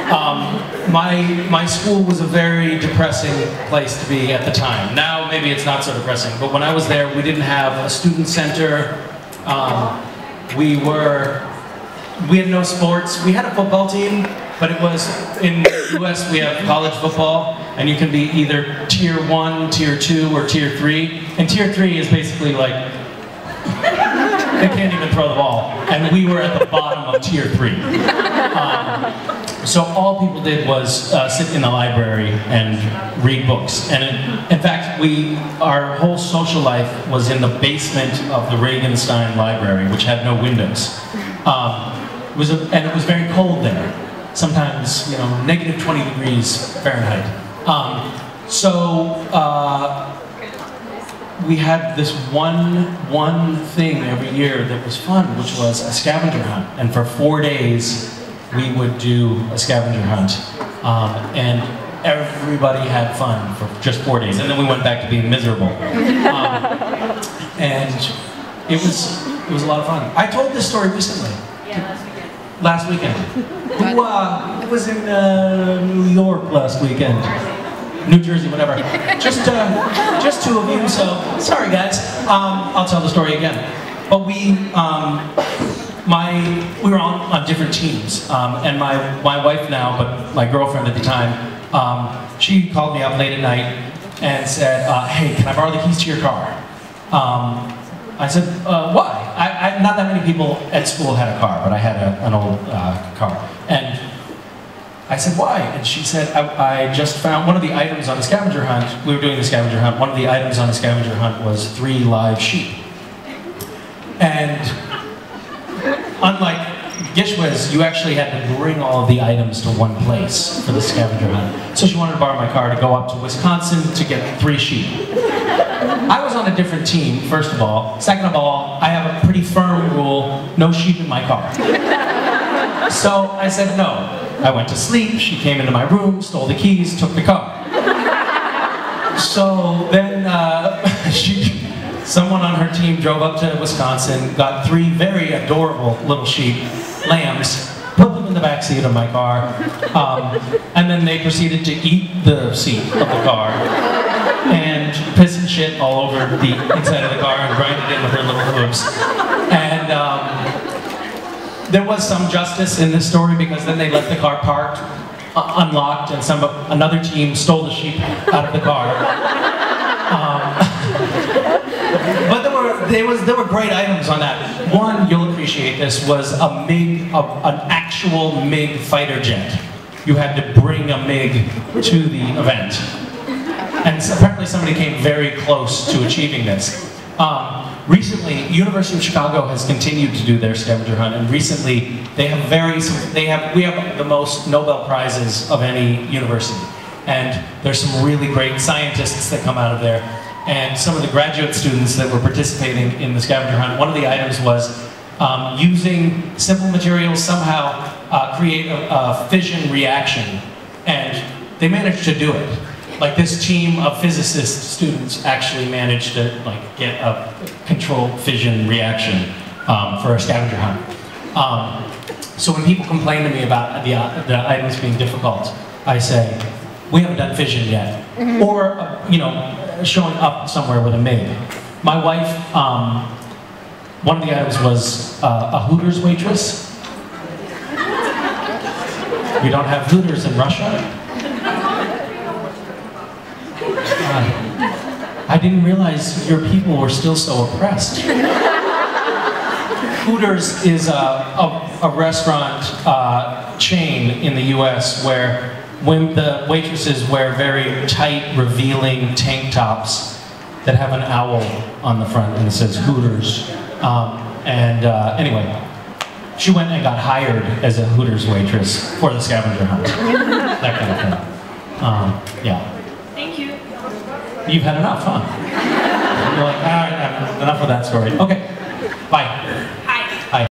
My school was a very depressing place to be at the time. Now maybe it's not so depressing, but when I was there, we didn't have a student center. We had no sports. We had a football team, but it was, in the US we have college football, and you can be either tier 1, tier 2, or tier 3. And tier 3 is basically like, they can't even throw the ball. And we were at the bottom of tier 3. So all people did was sit in the library and read books. And in fact, our whole social life was in the basement of the Regenstein Library, which had no windows. And it was very cold there. Sometimes, negative 20 degrees Fahrenheit. We had this one thing every year that was fun, which was a scavenger hunt. And for 4 days, we would do a scavenger hunt. And everybody had fun for just 4 days. And then we went back to being miserable. And it was a lot of fun. I told this story recently. Yeah, last weekend. Who was in New York last weekend? New Jersey, whatever. Just two of you, so sorry guys. I'll tell the story again. But we were on different teams, and my wife now, but my girlfriend at the time, she called me up late at night and said, "Hey, can I borrow the keys to your car?" I said, "Why?" Not that many people at school had a car, but I had an old car. And I said, "Why?" And she said, I just found one of the items on the scavenger hunt. We were doing the scavenger hunt. One of the items on the scavenger hunt was 3 live sheep. And unlike GISHWHES, you actually had to bring all of the items to one place for the scavenger hunt. So she wanted to borrow my car to go up to Wisconsin to get 3 sheep. I was on a different team, first of all. Second of all, I have a pretty firm rule, no sheep in my car. So I said no. I went to sleep, she came into my room, stole the keys, took the car. So then someone on her team drove up to Wisconsin, got 3 very adorable little sheep, lambs, put them in the back seat of my car, and then they proceeded to eat the seat of the car and piss and shit all over the inside of the car and grind it in with her little hooves. And there was some justice in this story because then they left the car parked, unlocked, and another team stole the sheep out of the car. But there were great items on that. One, you'll appreciate this, was a MiG, an actual MiG fighter jet. You had to bring a MiG to the event. And apparently somebody came very close to achieving this. Recently, University of Chicago has continued to do their scavenger hunt, and recently we have the most Nobel Prizes of any university. And there's some really great scientists that come out of there. And some of the graduate students that were participating in the scavenger hunt, one of the items was using simple materials somehow create a fission reaction. And they managed to do it. Like this team of physicist students actually managed to get a controlled fission reaction for a scavenger hunt. So when people complain to me about the items being difficult, I say, we haven't done fission yet. Mm-hmm. Or, showing up somewhere with a MiG. My wife, one of the items was a Hooters waitress. We don't have Hooters in Russia. I didn't realize your people were still so oppressed. Hooters is a restaurant chain in the US where the waitresses wear very tight, revealing tank tops that have an owl on the front and it says Hooters. Anyway, she went and got hired as a Hooters waitress for the scavenger hunt. That kind of thing. Yeah. Thank you. You've had enough, huh? You're like, all right, enough of that story. Okay, bye.